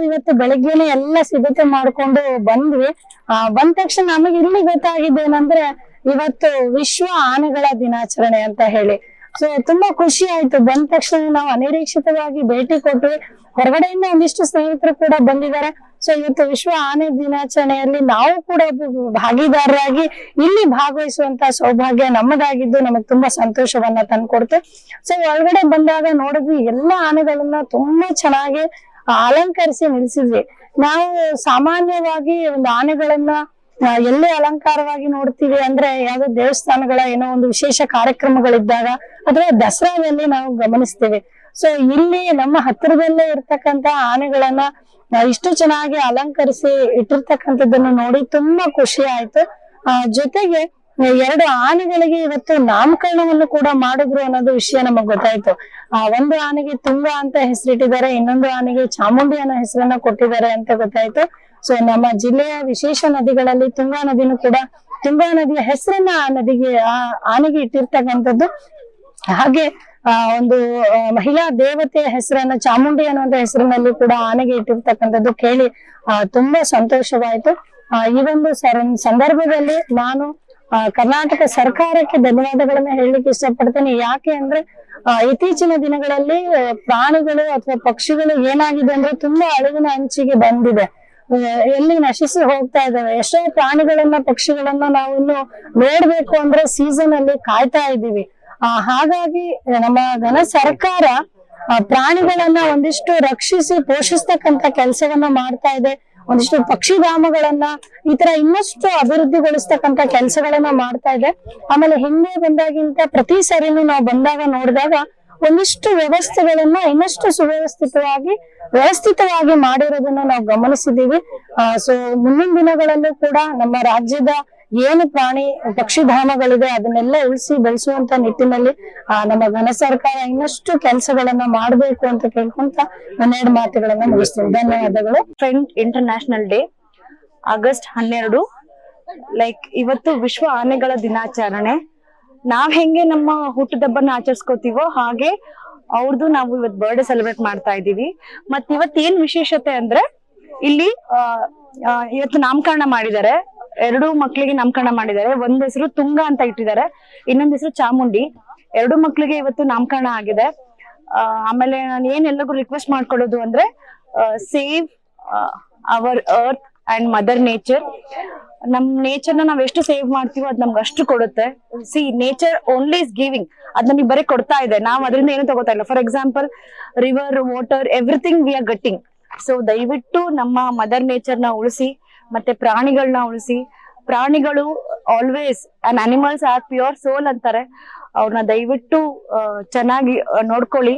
ಇವತ್ತು ಬೆಳಗ್ಗೆನೆ ಎಲ್ಲ ಸಿದ್ಧತೆ ಮಾಡ್ಕೊಂಡು ಬಂದ್ವಿ. ಬಂದ ತಕ್ಷಣ ನಮಗೆ ಇಲ್ಲಿ ಗೊತ್ತಾಗಿದ್ದೇನಂದ್ರೆ ಇವತ್ತು ವಿಶ್ವ ಆನೆಗಳ ದಿನಾಚರಣೆ ಅಂತ ಹೇಳಿ. ಸೊ ತುಂಬಾ ಖುಷಿ ಆಯ್ತು. ಬಂದ ತಕ್ಷಣ ನಾವು ಅನಿರೀಕ್ಷಿತವಾಗಿ ಭೇಟಿ ಕೊಟ್ವಿ. ಹೊರಗಡೆಯಿಂದ ಒಂದಿಷ್ಟು ಸ್ನೇಹಿತರು ಕೂಡ ಬಂದಿದ್ದಾರೆ. ಸೊ ಇವತ್ತು ವಿಶ್ವ ಆನೆ ದಿನಾಚರಣೆಯಲ್ಲಿ ನಾವು ಕೂಡ ಭಾಗಿದಾರರಾಗಿ ಇಲ್ಲಿ ಭಾಗವಹಿಸುವಂತ ಸೌಭಾಗ್ಯ ನಮ್ಮದಾಗಿದ್ದು ನಮಗ್ ತುಂಬಾ ಸಂತೋಷವನ್ನ ತಂದ್ಕೊಡ್ತು. ಸೊ ಒಳಗಡೆ ಬಂದಾಗ ನೋಡಿದ್ವಿ ಎಲ್ಲಾ ಆನೆಗಳನ್ನ ತುಂಬಾ ಚೆನ್ನಾಗಿ ಅಲಂಕರಿಸಿ ನಿಲ್ಸಿದ್ವಿ. ನಾವು ಸಾಮಾನ್ಯವಾಗಿ ಒಂದು ಆನೆಗಳನ್ನ ಎಲ್ಲೇ ಅಲಂಕಾರವಾಗಿ ನೋಡ್ತೀವಿ ಅಂದ್ರೆ ಯಾವ್ದೋ ದೇವಸ್ಥಾನಗಳ ಏನೋ ಒಂದು ವಿಶೇಷ ಕಾರ್ಯಕ್ರಮಗಳಿದ್ದಾಗ ಅಥವಾ ದಸರಾದಲ್ಲಿ ನಾವು ಗಮನಿಸ್ತೀವಿ. ಸೊ ಇಲ್ಲಿ ನಮ್ಮ ಹತ್ತಿರದಲ್ಲೇ ಇರ್ತಕ್ಕಂತ ಆನೆಗಳನ್ನ ಇಷ್ಟು ಚೆನ್ನಾಗಿ ಅಲಂಕರಿಸಿ ಇಟ್ಟಿರ್ತಕ್ಕಂಥದ್ದನ್ನು ನೋಡಿ ತುಂಬಾ ಖುಷಿ ಆಯ್ತು. ಜೊತೆಗೆ 2 ಆನೆಗಳಿಗೆ ಇವತ್ತು ನಾಮಕರಣವನ್ನು ಕೂಡ ಮಾಡಿದ್ರು ಅನ್ನೋದು ವಿಷಯ ನಮಗ್ ಗೊತ್ತಾಯ್ತು. ಒಂದು ಆನೆಗೆ ತುಂಗ ಅಂತ ಹೆಸರಿಟ್ಟಿದ್ದಾರೆ, ಇನ್ನೊಂದು ಆನೆಗೆ ಚಾಮುಂಡಿ ಅನ್ನೋ ಹೆಸರನ್ನ ಕೊಟ್ಟಿದ್ದಾರೆ ಅಂತ ಗೊತ್ತಾಯ್ತು. ಸೊ ನಮ್ಮ ಜಿಲ್ಲೆಯ ವಿಶೇಷ ನದಿಗಳಲ್ಲಿ ತುಂಗಾ ನದಿನೂ ಕೂಡ ತುಂಗಾ ನದಿಯ ಹೆಸರನ್ನ ಆನೆಗೆ ಇಟ್ಟಿರ್ತಕ್ಕಂಥದ್ದು. ಹಾಗೆ ಒಂದು ಮಹಿಳಾ ದೇವತೆಯ ಹೆಸರನ್ನ ಚಾಮುಂಡಿ ಅನ್ನುವಂತ ಹೆಸರಿನಲ್ಲಿ ಕೂಡ ಆನೆಗೆ ಇಟ್ಟಿರ್ತಕ್ಕಂಥದ್ದು ಕೇಳಿ ತುಂಬಾ ಸಂತೋಷವಾಯ್ತು. ಈ ಒಂದು ಸಂದರ್ಭದಲ್ಲಿ ನಾನು ಕರ್ನಾಟಕ ಸರ್ಕಾರಕ್ಕೆ ಧನ್ಯವಾದಗಳನ್ನ ಹೇಳಲಿಕ್ಕೆ ಇಷ್ಟಪಡ್ತೇನೆ. ಯಾಕೆ ಅಂದ್ರೆ ಇತ್ತೀಚಿನ ದಿನಗಳಲ್ಲಿ ಪ್ರಾಣಿಗಳು ಅಥವಾ ಪಕ್ಷಿಗಳು ಏನಾಗಿದೆ ಅಂದ್ರೆ ತುಂಬಾ ಅಳಿವಿನ ಅಂಚಿಗೆ ಬಂದಿದೆ, ಎಲ್ಲಿ ನಶಿಸಿ ಹೋಗ್ತಾ ಇದಾವೆ. ಎಷ್ಟೋ ಪ್ರಾಣಿಗಳನ್ನ ಪಕ್ಷಿಗಳನ್ನ ನಾವು ಇನ್ನು ನೋಡ್ಬೇಕು ಅಂದ್ರೆ ಸೀಸನ್ ಅಲ್ಲಿ ಕಾಯ್ತಾ ಇದ್ದೀವಿ. ಹಾಗಾಗಿ ನಮ್ಮ ಘನ ಸರ್ಕಾರ ಪ್ರಾಣಿಗಳನ್ನ ಒಂದಿಷ್ಟು ರಕ್ಷಿಸಿ ಪೋಷಿಸ್ತಕ್ಕಂತ ಕೆಲಸವನ್ನ ಮಾಡ್ತಾ ಇದೆ. ಒಂದಿಷ್ಟು ಪಕ್ಷಿಧಾಮಗಳನ್ನ ಈ ತರ ಇನ್ನಷ್ಟು ಅಭಿವೃದ್ಧಿಗೊಳಿಸ್ತಕ್ಕಂತ ಕೆಲಸಗಳನ್ನ ಮಾಡ್ತಾ ಇದೆ. ಆಮೇಲೆ ಹಿಂದೆ ಬಂದಾಗಿಂತ ಪ್ರತಿ ಸರಿನೂ ನಾವು ಬಂದಾಗ ನೋಡಿದಾಗ ಒಂದಿಷ್ಟು ವ್ಯವಸ್ಥೆಗಳನ್ನ ಇನ್ನಷ್ಟು ವ್ಯವಸ್ಥಿತವಾಗಿ ಮಾಡಿರೋದನ್ನ ನಾವು ಗಮನಿಸಿದೀವಿ. ಸೊ ಮುಂದಿನ ದಿನಗಳಲ್ಲೂ ಕೂಡ ನಮ್ಮ ರಾಜ್ಯದ ಏನು ಪಕ್ಷಿಧಾಮಗಳಿದೆ ಅದನ್ನೆಲ್ಲ ಉಳಿಸಿ ಬೆಳೆಸುವಂತ ನಿಟ್ಟಿನಲ್ಲಿ ನಮ್ಮ ಘನ ಸರ್ಕಾರ ಇನ್ನಷ್ಟು ಕೆಲಸಗಳನ್ನ ಮಾಡ್ಬೇಕು ಅಂತ ಕೇಳ್ಕೊಂತ 12 ಮಾತುಗಳನ್ನ ಮುಗಿಸ್ತೀನಿ. ಧನ್ಯವಾದಗಳು. ಫ್ರೆಂಡ್ ಇಂಟರ್ನ್ಯಾಷನಲ್ ಡೇ ಆಗಸ್ಟ್ 12 ಇವತ್ತು ವಿಶ್ವ ಆನೆಗಳ ದಿನಾಚರಣೆ. ನಾವ್ ಹೆಂಗೆ ನಮ್ಮ ಹುಟ್ಟುಹಬ್ಬನ ಆಚರಿಸ್ಕೋತೀವೋ ಹಾಗೆ ಅವ್ರದ್ದು ನಾವು ಇವತ್ತು ಬರ್ಡೇ ಸೆಲೆಬ್ರೇಟ್ ಮಾಡ್ತಾ ಇದೀವಿ. ಮತ್ ಇವತ್ತು ಏನ್ ವಿಶೇಷತೆ ಅಂದ್ರೆ ಇಲ್ಲಿ ಇವತ್ತು ನಾಮಕರಣ ಮಾಡಿದ್ದಾರೆ. 2 ಮಕ್ಳಿಗೆ ನಾಮಕರಣ ಮಾಡಿದ್ದಾರೆ. ಒಂದ್ ಹೆಸರು ತುಂಗ ಅಂತ ಇಟ್ಟಿದ್ದಾರೆ, ಇನ್ನೊಂದ್ ಹೆಸರು ಚಾಮುಂಡಿ. 2 ಮಕ್ಳಿಗೆ ಇವತ್ತು ನಾಮಕರಣ ಆಗಿದೆ. ಆಮೇಲೆ ನಾನು ಏನೆಲ್ಲರಿಗೂ ರಿಕ್ವೆಸ್ಟ್ ಮಾಡ್ಕೊಳ್ಳೋದು ಅಂದ್ರೆ save hour earth and mother nature. ನಮ್ ನೇಚರ್ನ ನಾವ್ ಎಷ್ಟು ಸೇವ್ ಮಾಡ್ತೀವೋ ಅದ್ ನಮ್ಗೆ ಅಷ್ಟು ಕೊಡುತ್ತೆ. C nature only is giving, ಅದ್ ನಮಗೆ ಬರೀ ಕೊಡ್ತಾ ಇದೆ, ನಾವ್ ಅದರಿಂದ ಏನು ತಗೋತಾ ಇಲ್ಲ. For example river, water, everything we are getting. So ದಯವಿಟ್ಟು ನಮ್ಮ ಮದರ್ ನೇಚರ್ ನ ಉಳಿಸಿ, ಮತ್ತೆ ಪ್ರಾಣಿಗಳನ್ನ ಉಳಿಸಿ. ಪ್ರಾಣಿಗಳು always an animals are pure soul ಅಂತಾರೆ. ಅವ್ರನ್ನ ದಯವಿಟ್ಟು ಚೆನ್ನಾಗಿ ನೋಡ್ಕೊಳ್ಳಿ.